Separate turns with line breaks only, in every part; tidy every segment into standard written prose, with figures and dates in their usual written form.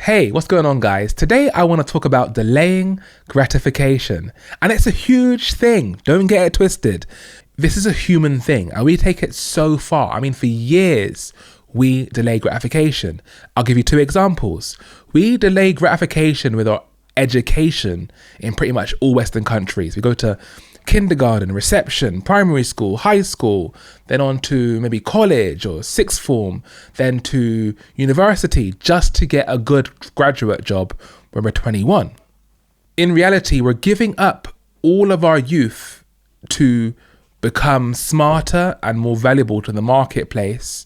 Hey, what's going on, guys? Today I want to talk about delaying gratification. And it's a huge thing. Don't get it twisted. This is a human thing and we take it so far. I mean, for years, we delay gratification. I'll give you two examples. We delay gratification with our education in pretty much all Western countries. We go to kindergarten, reception, primary school, high school, then on to maybe college or sixth form, then to university just to get a good graduate job when we're 21. In reality, we're giving up all of our youth to become smarter and more valuable to the marketplace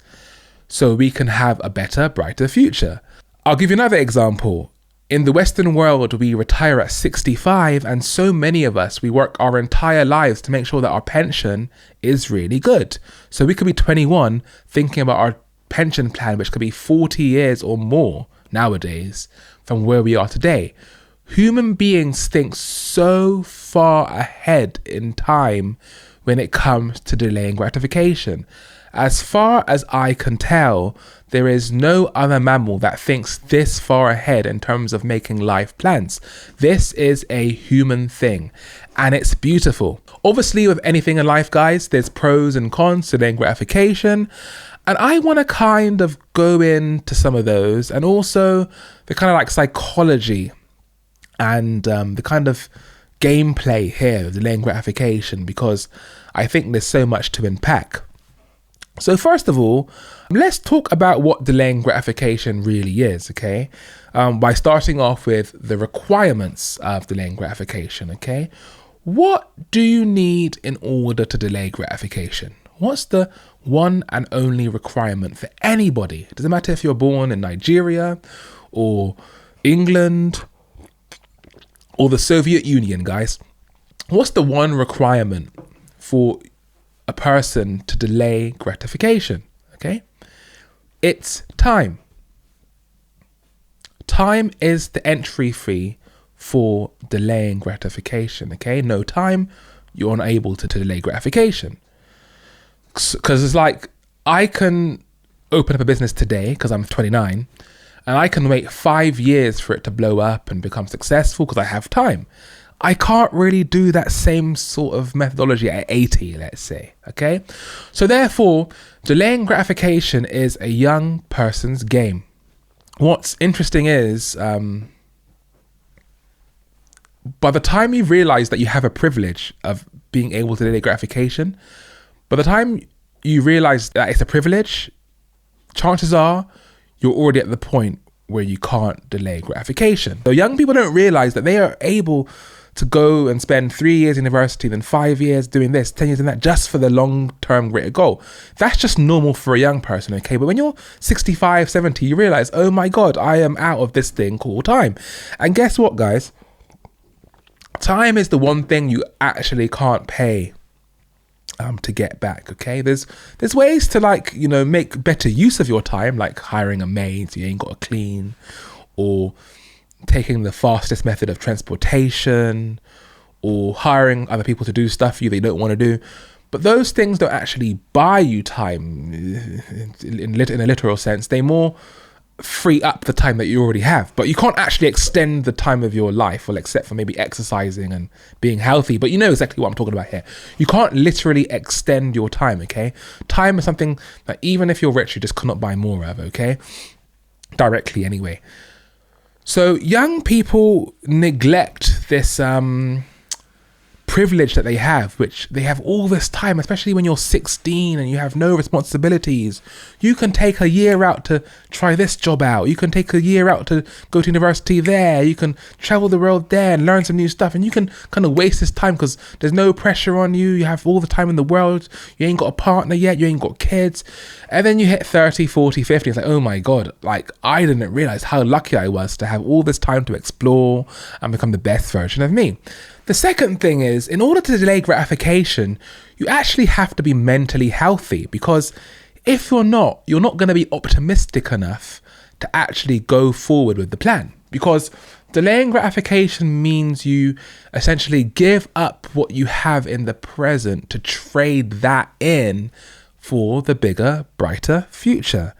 so we can have a better, brighter future. I'll give you another example. In the Western world, we retire at 65 and so many of us, we work our entire lives to make sure that our pension is really good. So we could be 21 thinking about our pension plan, which could be 40 years or more nowadays from where we are today. Human beings think so far ahead in time when it comes to delaying gratification. As far as I can tell, there is no other mammal that thinks this far ahead in terms of making life plans. This is a human thing and it's beautiful. Obviously, with anything in life, guys, there's pros and cons to delaying gratification. And I want to kind of go into some of those and also the kind of like psychology and the kind of gameplay here of delaying gratification, because I think there's so much to unpack. So first of all, let's talk about what delaying gratification really is, okay? By starting off with the requirements of delaying gratification, okay? What do you need in order to delay gratification? What's the one and only requirement for anybody? It doesn't matter if you're born in Nigeria or England or the Soviet Union, guys. What's the one requirement for a person to delay gratification? Okay, it's time. Time is the entry fee for delaying gratification. Okay, no time, you're unable to delay gratification. Because it's like, I can open up a business today because I'm 29 and I can wait 5 years for it to blow up and become successful because I have time. I can't really do that same sort of methodology at 80, let's say, okay? So therefore, delaying gratification is a young person's game. What's interesting is, by the time you realize that you have a privilege of being able to delay gratification, by the time you realize that it's a privilege, chances are you're already at the point where you can't delay gratification. So young people don't realize that they are able to go and spend 3 years in university, then 5 years doing this, 10 years in that, just for the long-term greater goal. That's just normal for a young person, okay? But when you're 65, 70, you realize, oh my God, I am out of this thing called time. And guess what, guys? Time is the one thing you actually can't pay to get back, okay? There's ways to, like, you know, make better use of your time, like hiring a maid so you ain't got to clean, or taking the fastest method of transportation, or hiring other people to do stuff for you that you don't want to do. But those things don't actually buy you time in a literal sense. They more free up the time that you already have. But you can't actually extend the time of your life, well, except for maybe exercising and being healthy. But you know exactly what I'm talking about here. You can't literally extend your time, okay? Time is something that even if you're rich, you just cannot buy more of, okay? Directly anyway. So young people neglect this privilege that they have, which they have all this time, especially when you're 16 and you have no responsibilities. You can take a year out to try this job out. You can take a year out to go to university there. You can travel the world there and learn some new stuff. And you can kind of waste this time because there's no pressure on you. You have all the time in the world. You ain't got a partner yet. You ain't got kids. And then you hit 30, 40, 50. It's like, oh my God, like I didn't realize how lucky I was to have all this time to explore and become the best version of me. The second thing is, in order to delay gratification, you actually have to be mentally healthy, because if you're not going to be optimistic enough to actually go forward with the plan. Because delaying gratification means you essentially give up what you have in the present to trade that in for the bigger, brighter future.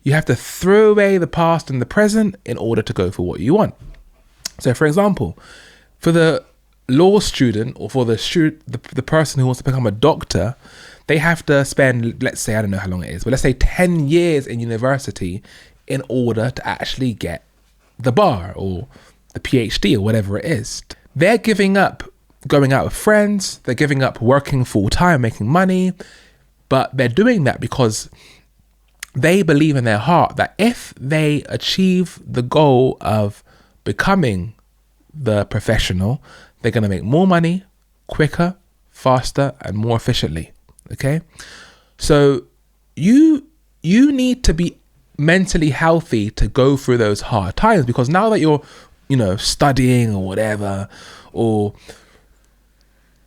You have to throw away the past and the present in order to go for what you want. So for example, for the law student or for the person who wants to become a doctor, they have to spend, let's say, I don't know how long it is, but let's say 10 years in university in order to actually get the bar or the PhD or whatever it is. They're giving up going out with friends, they're giving up working full time, making money, but they're doing that because they believe in their heart that if they achieve the goal of becoming the professional, they're going to make more money quicker, faster, and more efficiently. Okay? So you need to be mentally healthy to go through those hard times, because now that you're, studying or whatever, or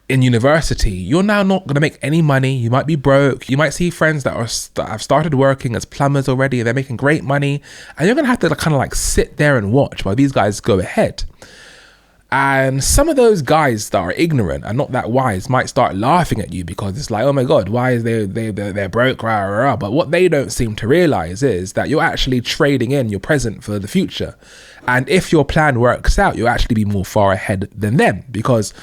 in university, you're now not going to make any money. You might be broke. You might see friends that have started working as plumbers already. They're making great money, and you're going to have to kind of like sit there and watch while these guys go ahead. And some of those guys that are ignorant and not that wise might start laughing at you because it's like, oh my God, why is they're broke, rah, rah, rah. But what they don't seem to realize is that you're actually trading in your present for the future. And if your plan works out, you'll actually be more far ahead than them, because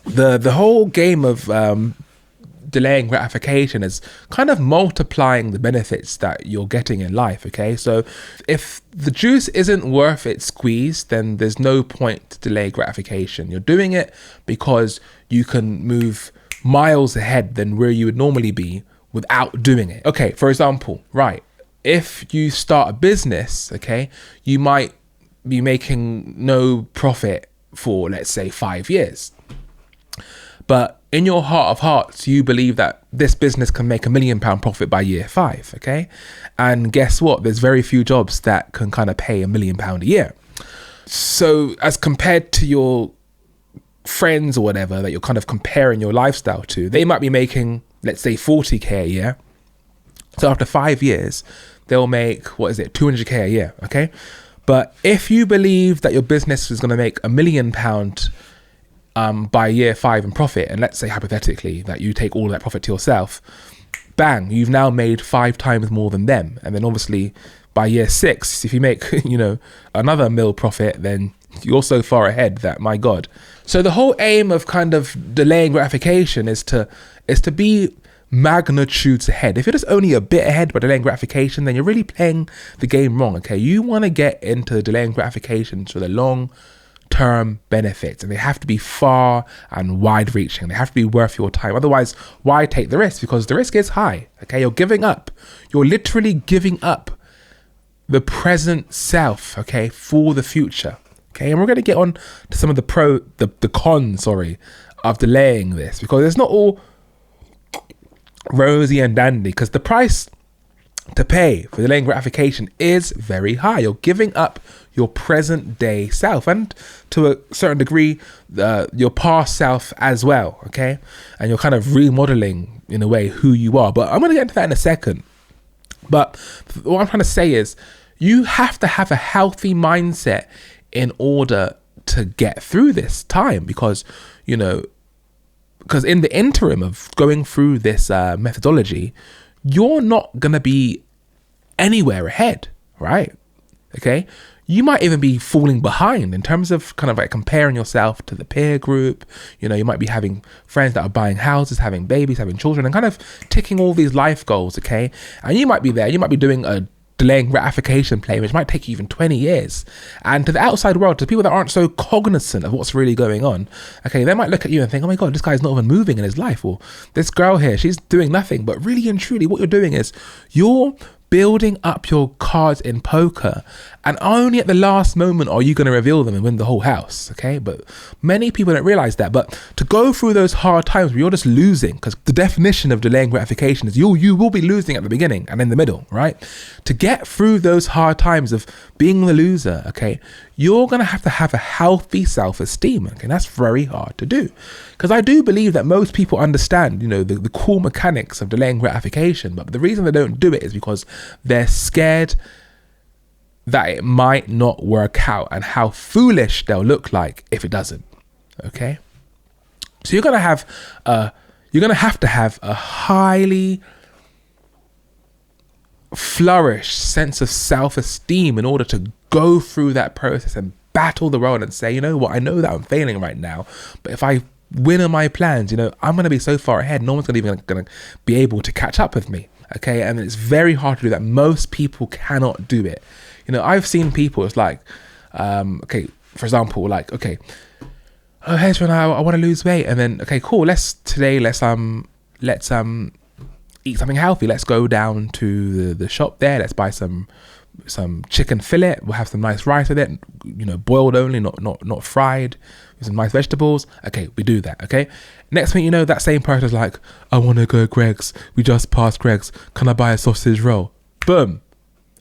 the whole game of delaying gratification is kind of multiplying the benefits that you're getting in life. Okay, so if the juice isn't worth its squeeze, then there's no point to delay gratification. You're doing it because you can move miles ahead than where you would normally be without doing it. Okay, for example, right, if you start a business, okay, you might be making no profit for, let's say, 5 years. But in your heart of hearts, you believe that this business can make £1 million profit by year 5, okay? And guess what? There's very few jobs that can kind of pay £1 million a year. So as compared to your friends or whatever that you're kind of comparing your lifestyle to, they might be making, let's say, 40k a year. So after 5 years, they'll make, 200k a year, okay? But if you believe that your business is going to make £1 million by year 5 in profit, and let's say hypothetically that you take all of that profit to yourself, bang, you've now made 5 times more than them. And then obviously by year 6, if you make, another mil profit, then you're so far ahead that, my God. So the whole aim of kind of delaying gratification is to be magnitudes ahead. If you're just only a bit ahead by delaying gratification, then you're really playing the game wrong. Okay, you want to get into delaying gratification for the long term benefits, and they have to be far and wide reaching. They have to be worth your time. Otherwise, why take the risk? Because the risk is high. Okay, you're giving up. You're literally giving up the present self, okay, for the future. Okay, and we're going to get on to some of the cons, of delaying this, because it's not all rosy and dandy, because the price to pay for delaying gratification is very high. You're giving up your present day self, and to a certain degree your past self as well, okay? And you're kind of remodeling in a way who you are, but I'm going to get into that in a second. But what I'm trying to say is you have to have a healthy mindset in order to get through this time, because because in the interim of going through this methodology, you're not going to be anywhere ahead, right? Okay, you might even be falling behind in terms of kind of like comparing yourself to the peer group. You might be having friends that are buying houses, having babies, having children, and kind of ticking all these life goals, okay? And you might be there, you might be doing a delaying gratification play, which might take you even 20 years. And to the outside world, to people that aren't so cognizant of what's really going on, okay, they might look at you and think, oh my God, this guy's not even moving in his life, or this girl here, she's doing nothing. But really and truly, what you're doing is you're building up your cards in poker, and only at the last moment are you going to reveal them and win the whole house, okay? But many people don't realize that. But to go through those hard times where you're just losing, because the definition of delaying gratification is you will be losing at the beginning and in the middle, right? To get through those hard times of being the loser, okay, you're going to have a healthy self-esteem, okay? And that's very hard to do, because I do believe that most people understand, the core mechanics of delaying gratification, but the reason they don't do it is because they're scared that it might not work out and how foolish they'll look like if it doesn't, okay? So you're going to have to have a highly flourish, sense of self-esteem in order to go through that process and battle the world and say, you know what, I know that I'm failing right now, but if I win on my plans, you know, I'm going to be so far ahead, no one's going to be able to catch up with me. Okay, and it's very hard to do that. Most people cannot do it. You know, I've seen people, it's like, okay, for example, like, okay, oh, here's when I want to lose weight, and then, okay, cool, let's eat something healthy. Let's go down to the shop there. Let's buy some chicken fillet. We'll have some nice rice with it, you know, boiled only, not fried, with some nice vegetables. Okay, we do that. Okay, next thing you know, that same person's like, I want to go Greg's. We just passed Greg's. Can I buy a sausage roll? Boom.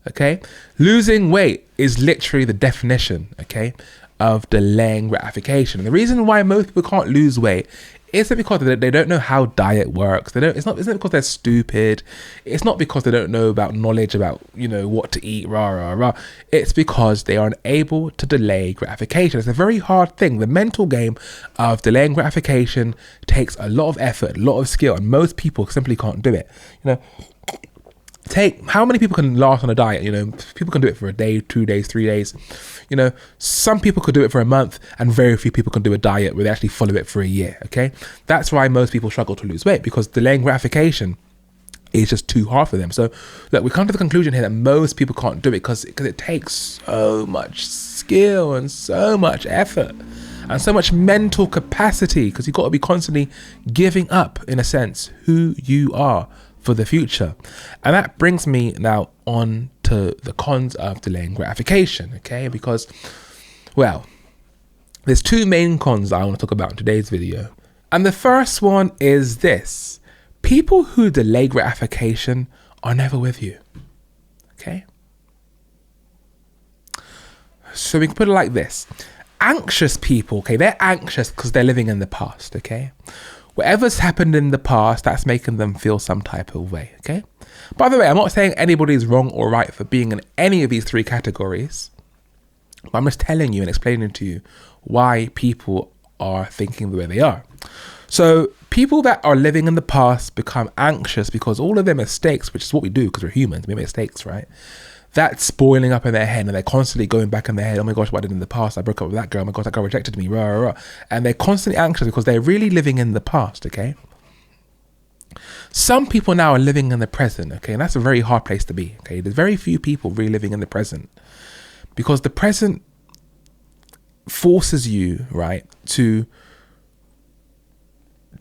Okay, losing weight is literally the definition, okay, of delaying gratification. And the reason why most people can't lose weight isn't because they don't know how diet works. It's not because they're stupid. It's not because they don't know about knowledge about, you know, what to eat, rah, rah, rah. It's because they are unable to delay gratification. It's a very hard thing. The mental game of delaying gratification takes a lot of effort, a lot of skill, and most people simply can't do it. You know, how many people can last on a diet? You know, people can do it for a day, 2 days, 3 days. You know, some people could do it for a month, and very few people can do a diet where they actually follow it for a year. Okay, that's why most people struggle to lose weight, because delaying gratification is just too hard for them. So look, we come to the conclusion here that most people can't do it because it takes so much skill and so much effort and so much mental capacity, because you've got to be constantly giving up, in a sense, who you are for the future. And that brings me now on to the cons of delaying gratification, okay? Because, well, there's two main cons that I want to talk about in today's video. And the first one is this: people who delay gratification are never with you, okay? So we can put it like this. Anxious people, okay, they're anxious because they're living in the past, okay? Whatever's happened in the past, that's making them feel some type of way, okay? By the way, I'm not saying anybody's wrong or right for being in any of these three categories. But I'm just telling you and explaining to you why people are thinking the way they are. So people that are living in the past become anxious because all of their mistakes, which is what we do because we're humans, we make mistakes, right? That's boiling up in their head, and they're constantly going back in their head. Oh my gosh, what I did in the past. I broke up with that girl. Oh my gosh, that girl rejected me. Rah, rah, rah. And they're constantly anxious because they're really living in the past, okay? Some people now are living in the present, okay? And that's a very hard place to be, okay? There's very few people really living in the present, because the present forces you, right, to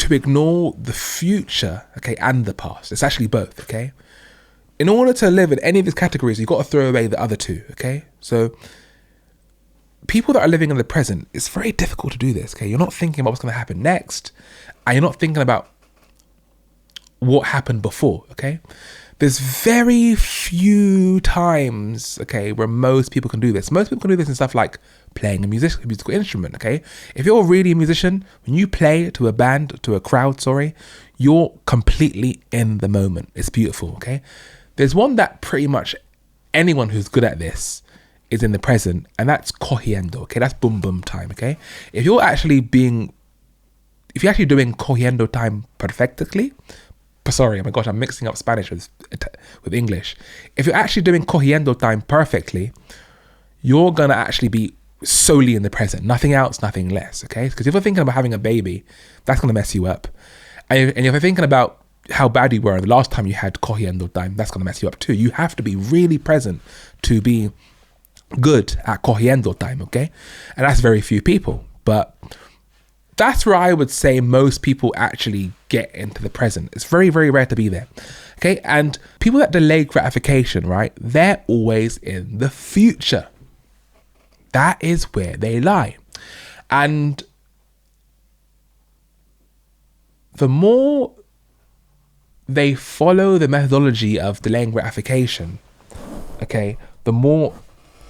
ignore the future, okay, and the past. It's actually both, okay? In order to live in any of these categories, you've got to throw away the other two, okay? So people that are living in the present, it's very difficult to do this, okay? You're not thinking about what's going to happen next, and you're not thinking about what happened before, okay? There's very few times, okay, where most people can do this. Most people can do this in stuff like playing a musical instrument, okay? If you're really a musician, when you play to a band, to a crowd, you're completely in the moment. It's beautiful, okay? There's one that pretty much anyone who's good at this is in the present, and that's cogiendo, okay? That's boom boom time, okay? If you're actually doing cogiendo time perfectly, sorry, oh my gosh, I'm mixing up Spanish with English. If you're actually doing cogiendo time perfectly, you're gonna actually be solely in the present, nothing else, nothing less, okay? Because if you're thinking about having a baby, that's gonna mess you up. And if you're thinking about how bad you were the last time you had cogiendo time, that's going to mess you up too. You have to be really present to be good at cogiendo time, okay? And that's very few people. But that's where I would say most people actually get into the present. It's very, very rare to be there, okay? And people that delay gratification, right, they're always in the future. That is where they lie. And the more they follow the methodology of delaying gratification, okay, the more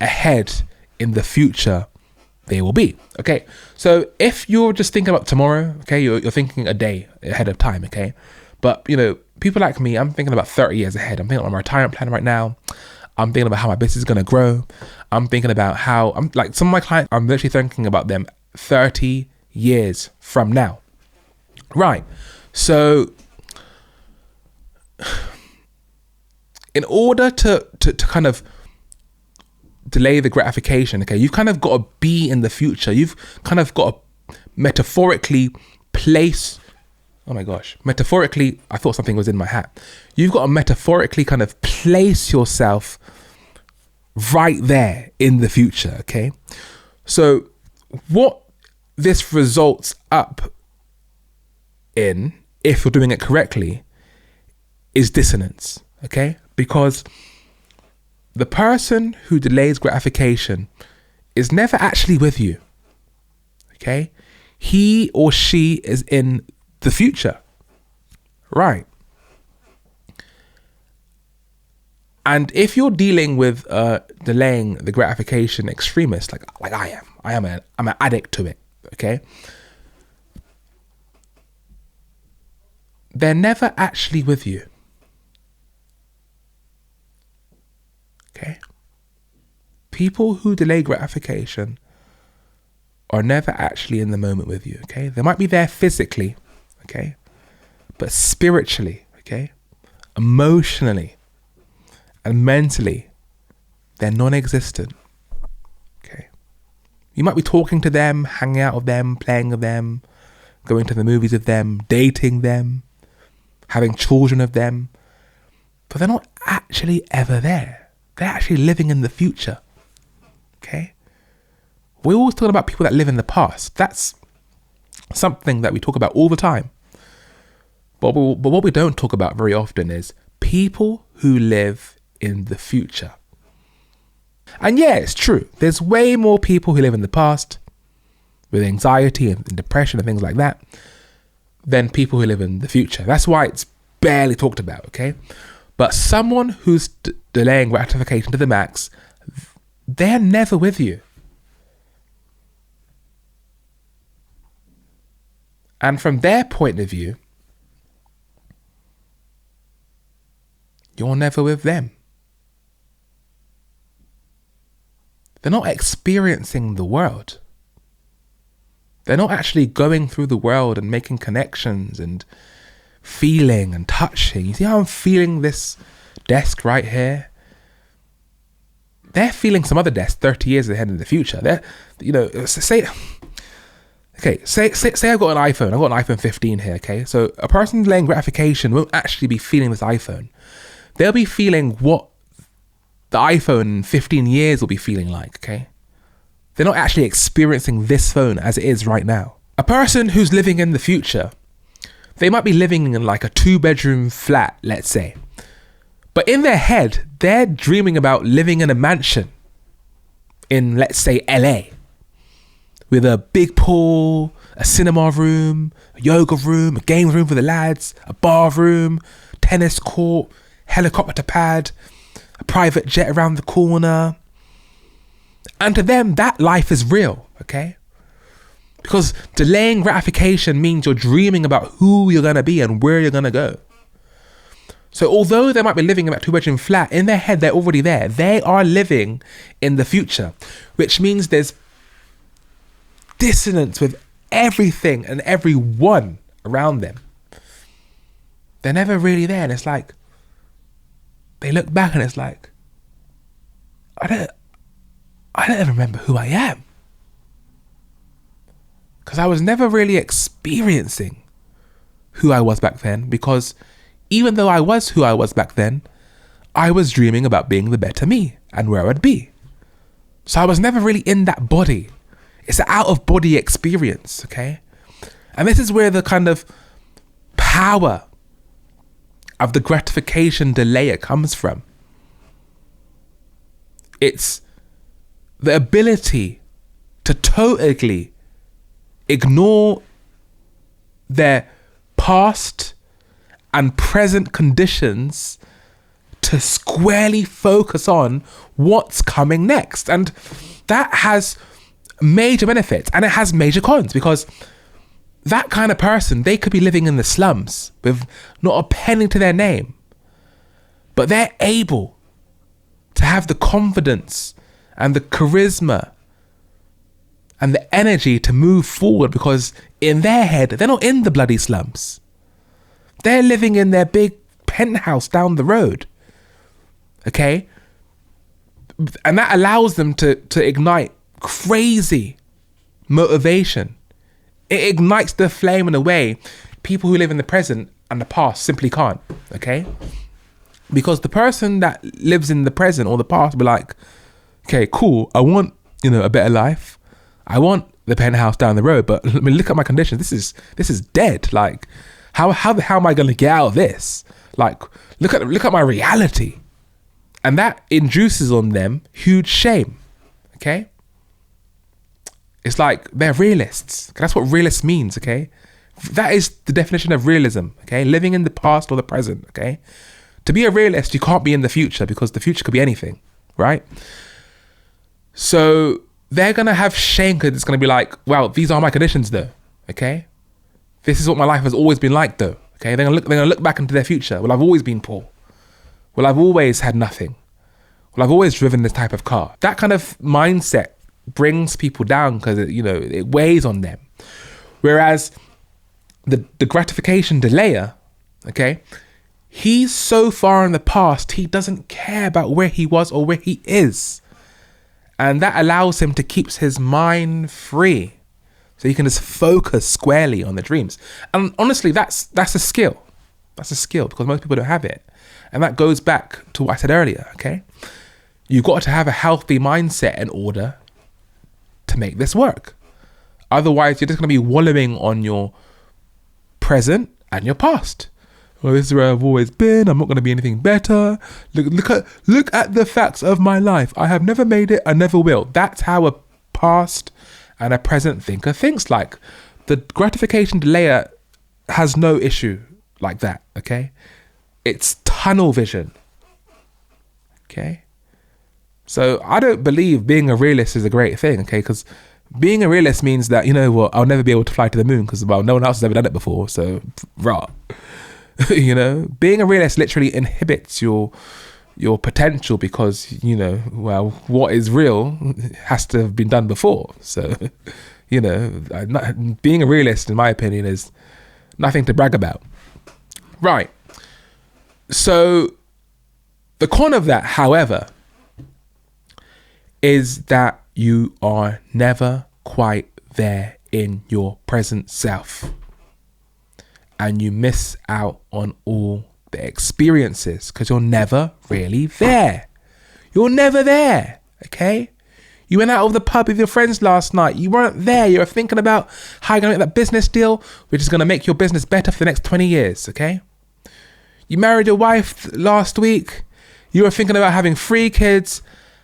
ahead in the future they will be, okay? So if you're just thinking about tomorrow, okay, you're thinking a day ahead of time, okay? But, you know, people like me, I'm thinking about 30 years ahead. I'm thinking about my retirement plan right now. I'm thinking about how my business is going to grow. I'm thinking about how, I'm like, some of my clients, I'm literally thinking about them 30 years from now. Right. So in order to kind of delay the gratification, okay, you've kind of got to be in the future. You've kind of got to metaphorically place, oh my gosh, metaphorically, I thought something was in my hat. You've got to metaphorically kind of place yourself right there in the future, okay? So what this results up in, if you're doing it correctly, is dissonance, okay? Because the person who delays gratification is never actually with you, okay? He or she is in the future, right? And if you're dealing with delaying the gratification extremist, like I'm an addict to it, okay? They're never actually with you. Okay? People who delay gratification are never actually in the moment with you, okay? They might be there physically, okay? But spiritually, okay? Emotionally and mentally, they're non-existent, okay? You might be talking to them, hanging out with them, playing with them, going to the movies with them, dating them, having children of them, but they're not actually ever there. They're actually living in the future, okay? We're always talking about people that live in the past. That's something that we talk about all the time. But what we don't talk about very often is people who live in the future. And yeah, it's true. There's way more people who live in the past with anxiety and depression and things like that than people who live in the future. That's why it's barely talked about, okay? But someone who's delaying gratification to the max, they're never with you. And from their point of view, you're never with them. They're not experiencing the world. They're not actually going through the world and making connections and feeling and touching. You see how I'm feeling this desk right here? They're feeling some other desk 30 years ahead in the future. They're, say I've got an iPhone. I've got an iPhone 15 here, okay? So a person delaying gratification won't actually be feeling this iPhone. They'll be feeling what the iPhone in 15 years will be feeling like, okay? They're not actually experiencing this phone as it is right now. A person who's living in the future, they might be living in like a 2-bedroom flat, let's say. But in their head, they're dreaming about living in a mansion in, let's say, LA. With a big pool, a cinema room, a yoga room, a game room for the lads, a bar room, tennis court, helicopter pad, a private jet around the corner. And to them, that life is real, okay? Because delaying gratification means you're dreaming about who you're going to be and where you're going to go. So although they might be living in that 2-bedroom flat, in their head, they're already there. They are living in the future, which means there's dissonance with everything and everyone around them. They're never really there. And it's like, they look back and it's like, I don't ever remember who I am. Because I was never really experiencing who I was back then, because even though I was who I was back then, I was dreaming about being the better me and where I'd be. So I was never really in that body. It's an out-of-body experience, okay? And this is where the kind of power of the gratification delayer comes from. It's the ability to totally ignore their past and present conditions to squarely focus on what's coming next. And that has major benefits and it has major cons, because that kind of person, they could be living in the slums with not a penny to their name, but they're able to have the confidence and the charisma and the energy to move forward, because in their head, they're not in the bloody slums. They're living in their big penthouse down the road okay? And that allows them to ignite crazy motivation. It ignites the flame in a way people who live in the present and the past simply can't, okay? Because the person that lives in the present or the past will be like, okay, cool, I want, a better life. I want the penthouse down the road, but I mean, look at my conditions. This is dead. Like, how am I going to get out of this? Like, look at my reality. And that induces on them huge shame, okay? It's like they're realists. That's what realist means, okay? That is the definition of realism, okay? Living in the past or the present, okay? To be a realist, you can't be in the future because the future could be anything, right? So they're going to have shame because it's going to be like, well, these are my conditions though, okay? This is what my life has always been like though, okay? They're going to look back into their future. Well, I've always been poor. Well, I've always had nothing. Well, I've always driven this type of car. That kind of mindset brings people down because it weighs on them. Whereas the gratification delayer, okay, he's so far in the past, he doesn't care about where he was or where he is. And that allows him to keep his mind free. So he can just focus squarely on the dreams. And honestly, that's a skill. That's a skill because most people don't have it. And that goes back to what I said earlier, okay? You've got to have a healthy mindset in order to make this work. Otherwise, you're just going to be wallowing on your present and your past. Well, this is where I've always been. I'm not going to be anything better. Look at the facts of my life. I have never made it. I never will. That's how a past and a present thinker thinks. Like the gratification delayer has no issue like that. Okay, it's tunnel vision. Okay, so I don't believe being a realist is a great thing. Okay, because being a realist means that I'll never be able to fly to the moon because no one else has ever done it before. So rah. Being a realist literally inhibits your potential because what is real has to have been done before. So being a realist, in my opinion, is nothing to brag about. Right. So the con of that, however, is that you are never quite there in your present self. And you miss out on all the experiences because you're never really there. You're never there, okay? You went out of the pub with your friends last night. You weren't there. You were thinking about how you're going to make that business deal, which is going to make your business better for the next 20 years, okay? You married your wife last week. You were thinking about having 3 kids,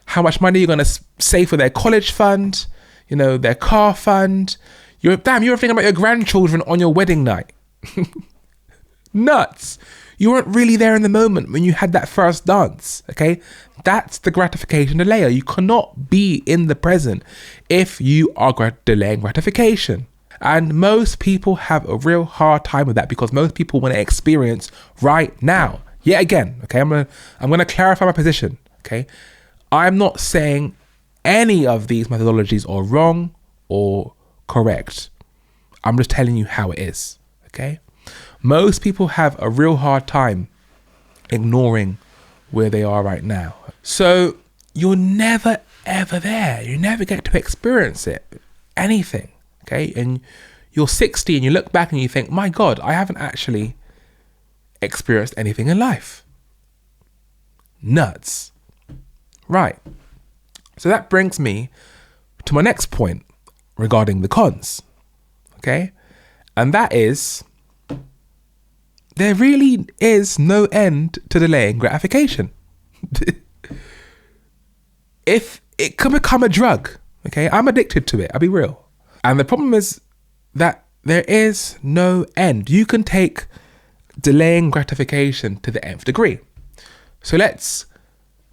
how much money you're going to save for their college fund, their car fund. You were thinking about your grandchildren on your wedding night. Nuts. You weren't really there in the moment when you had that first dance, okay? That's the gratification delayer. You cannot be in the present if you are delaying gratification. And most people have a real hard time with that because most people want to experience right now. Yet again, okay, I'm gonna clarify my position, okay? I'm not saying any of these methodologies are wrong or correct. I'm just telling you how it is. Okay, most people have a real hard time ignoring where they are right now. So you're never ever there. You never get to experience anything. Okay, and you're 60 and you look back and you think, my God, I haven't actually experienced anything in life. Nuts. Right. So that brings me to my next point regarding the cons. Okay. And that is, there really is no end to delaying gratification. If it can become a drug, okay, I'm addicted to it, I'll be real. And the problem is that there is no end. You can take delaying gratification to the nth degree. So let's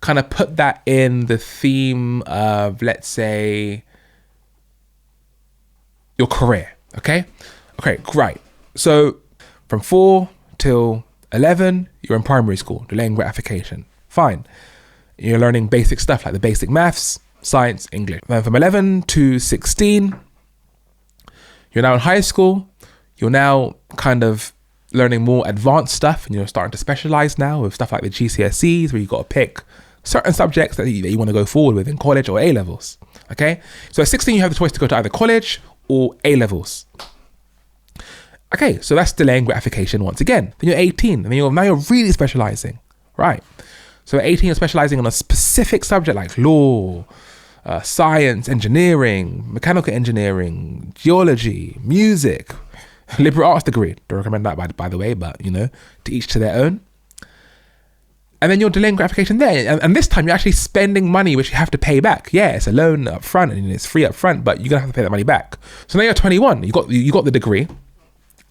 kind of put that in the theme of, let's say, your career, okay? Okay, right. So from 4 till 11, you're in primary school, delaying gratification. Fine. You're learning basic stuff like the basic maths, science, English. Then from 11 to 16, you're now in high school. You're now kind of learning more advanced stuff, and you're starting to specialize now with stuff like the GCSEs, where you've got to pick certain subjects that you want to go forward with in college or A levels. Okay, so at 16 you have the choice to go to either college or A levels. Okay, so that's delaying gratification once again. Then you're 18, and then now you're really specializing, right? So at 18 you're specializing on a specific subject like law, science, engineering, mechanical engineering, geology, music, liberal arts degree. Don't recommend that by the way, but to each to their own. And then you're delaying gratification there. And this time you're actually spending money which you have to pay back. Yeah, it's a loan up front and it's free up front, but you're going to have to pay that money back. So now you're 21, you got the degree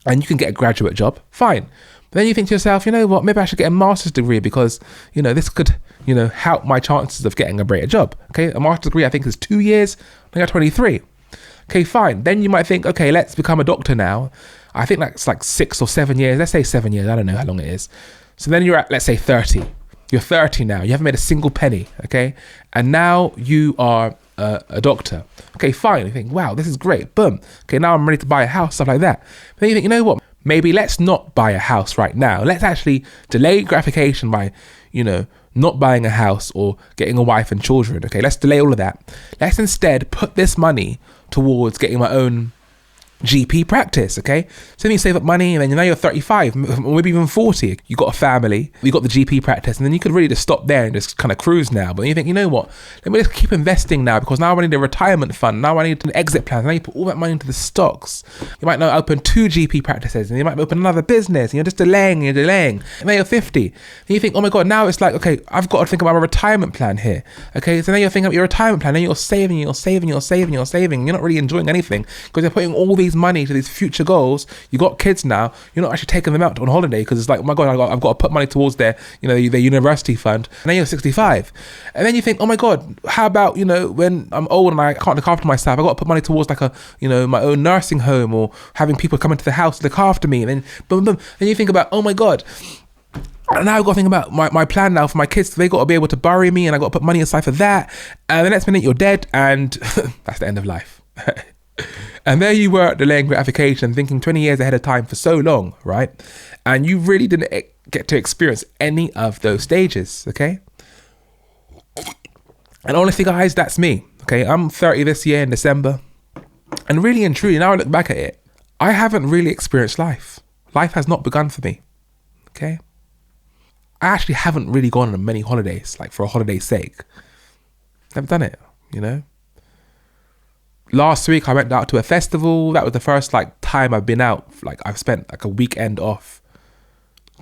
and you can get a graduate job, fine. But then you think to yourself, you know what, maybe I should get a master's degree because, this could, help my chances of getting a better job. Okay, a master's degree I think is 2 years, I got 23. Okay, fine. Then you might think, okay, let's become a doctor now. I think that's like 6 or 7 years. Let's say 7 years. I don't know how long it is. So then you're at, let's say 30. You're 30 now. You haven't made a single penny. Okay. And now you are a doctor. Okay, fine. You think, wow, this is great. Boom. Okay, now I'm ready to buy a house, stuff like that. But then you think, you know what? Maybe let's not buy a house right now. Let's actually delay gratification by, not buying a house or getting a wife and children. Okay, let's delay all of that. Let's instead put this money towards getting my own GP practice. Okay, so then you save up money and then now you're 35 or maybe even 40. You got a family, you got the GP practice, and then you could really just stop there and just kind of cruise now. But you think, you know what, let me just keep investing now because now I need a retirement fund, now I need an exit plan, now you put all that money into the stocks. You might now open 2 GP practices and you might open another business and you're just delaying and now you're 50 and you think, oh my god, now it's like, okay, I've got to think about my retirement plan here. Okay, so now you're thinking about your retirement plan and you're saving, you're not really enjoying anything because you're putting all these money to these future goals. You got kids now, you're not actually taking them out on holiday because it's like, oh my god, I've got to put money towards their their university fund. And then you're 65 and then you think, oh my god, how about when I'm old and I can't look after myself, I got to put money towards like a my own nursing home or having people come into the house to look after me. And then boom boom, then you think about, oh my god, and now I've got to think about my plan now for my kids. They got to be able to bury me and I got to put money aside for that, and the next minute you're dead and that's the end of life. And there you were delaying gratification, thinking 20 years ahead of time for so long, right? And you really didn't get to experience any of those stages, okay? And honestly, guys, that's me, okay? I'm 30 this year in December. And really and truly, now I look back at it, I haven't really experienced life. Life has not begun for me, okay? I actually haven't really gone on many holidays, like for a holiday's sake. Never done it, Last week I went out to a festival. That was the first time I've been out. I've spent a weekend off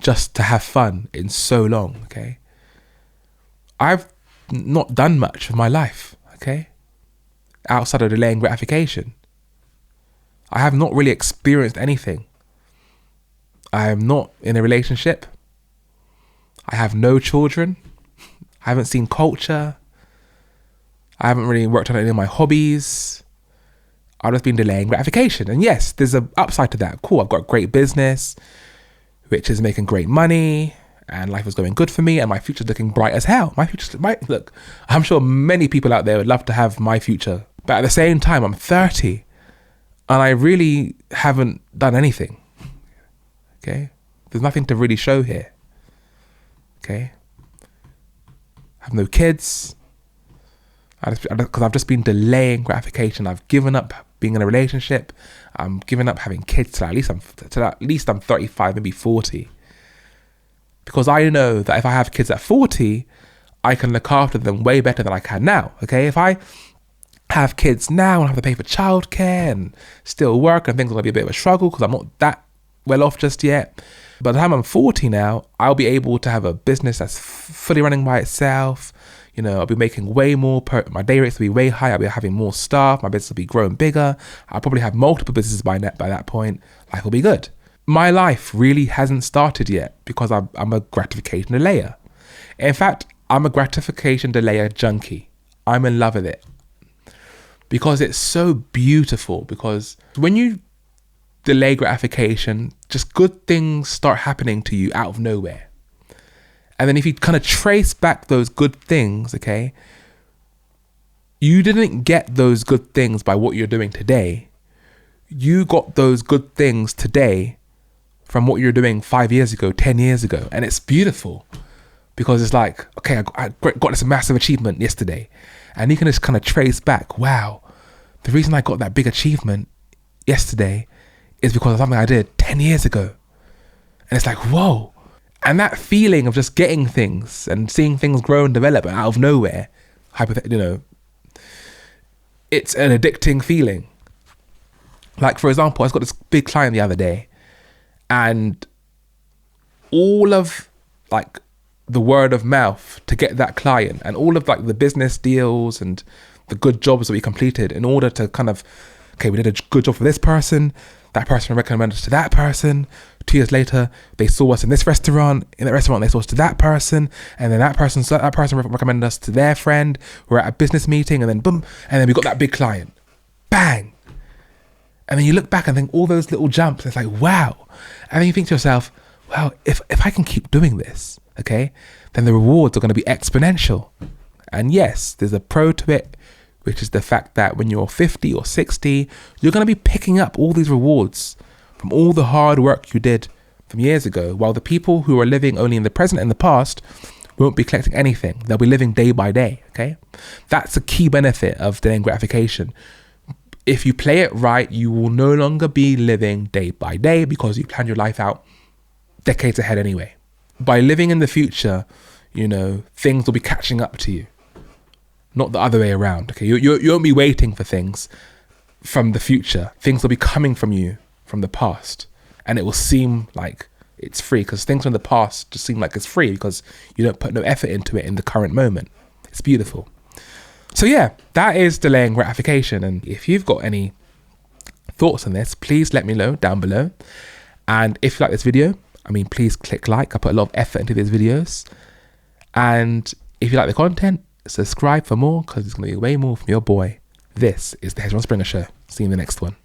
just to have fun in so long. Okay, I've not done much of my life. Okay, outside of delaying gratification, I have not really experienced anything. I am not in a relationship. I have no children. I haven't seen culture. I haven't really worked on any of my hobbies. I've just been delaying gratification. And yes, there's an upside to that. Cool, I've got a great business, which is making great money, and life is going good for me, and my future's looking bright as hell. Look, I'm sure many people out there would love to have my future. But at the same time, I'm 30, and I really haven't done anything. Okay? There's nothing to really show here. Okay? I have no kids. Because I've just been delaying gratification. I've given up being in a relationship. I'm giving up having kids till at least I'm 35, maybe 40. Because I know that if I have kids at 40, I can look after them way better than I can now. Okay, if I have kids now and I have to pay for childcare and still work, and things are going to be a bit of a struggle because I'm not that well off just yet. By the time I'm 40 now, I'll be able to have a business that's fully running by itself. I'll be making way more, my day rates will be way higher, I'll be having more staff, my business will be growing bigger, I'll probably have multiple businesses by that point, life will be good. My life really hasn't started yet because I'm a gratification delayer. In fact, I'm a gratification delayer junkie. I'm in love with it. Because it's so beautiful, because when you delay gratification, just good things start happening to you out of nowhere. And then if you kind of trace back those good things, okay, you didn't get those good things by what you're doing today. You got those good things today from what you're doing 5 years ago, 10 years ago. And it's beautiful because it's like, okay, I got this massive achievement yesterday. And you can just kind of trace back, wow, the reason I got that big achievement yesterday is because of something I did 10 years ago. And it's like, whoa. And that feeling of just getting things and seeing things grow and develop out of nowhere, it's an addicting feeling. Like, for example, I got this big client the other day, and all of like the word of mouth to get that client, and all of like the business deals and the good jobs that we completed in order to kind of, okay, we did a good job for this person, that person recommended us to that person, 2 years later they saw us in this restaurant, in that restaurant they saw us to that person, and then that person recommended us to their friend, we're at a business meeting, and then boom, and then we got that big client, bang. And then you look back and think all those little jumps, it's like, wow. And then you think to yourself, well, if I can keep doing this, okay, then the rewards are going to be exponential. And yes, there's a pro to it, which is the fact that when you're 50 or 60, you're going to be picking up all these rewards from all the hard work you did from years ago, while the people who are living only in the present and the past won't be collecting anything. They'll be living day by day, okay? That's a key benefit of delaying gratification. If you play it right, you will no longer be living day by day because you plan your life out decades ahead anyway. By living in the future, things will be catching up to you, not the other way around, okay? You won't be waiting for things from the future. Things will be coming from you from the past, and it will seem like it's free because things from the past just seem like it's free because you don't put no effort into it in the current moment. It's beautiful. So yeah, that is delaying gratification. And if you've got any thoughts on this, please let me know down below. And if you like this video, please click like. I put a lot of effort into these videos. And if you like the content, subscribe for more because there's going to be way more from your boy. This is the Hedgeron Springer Show. See you in the next one.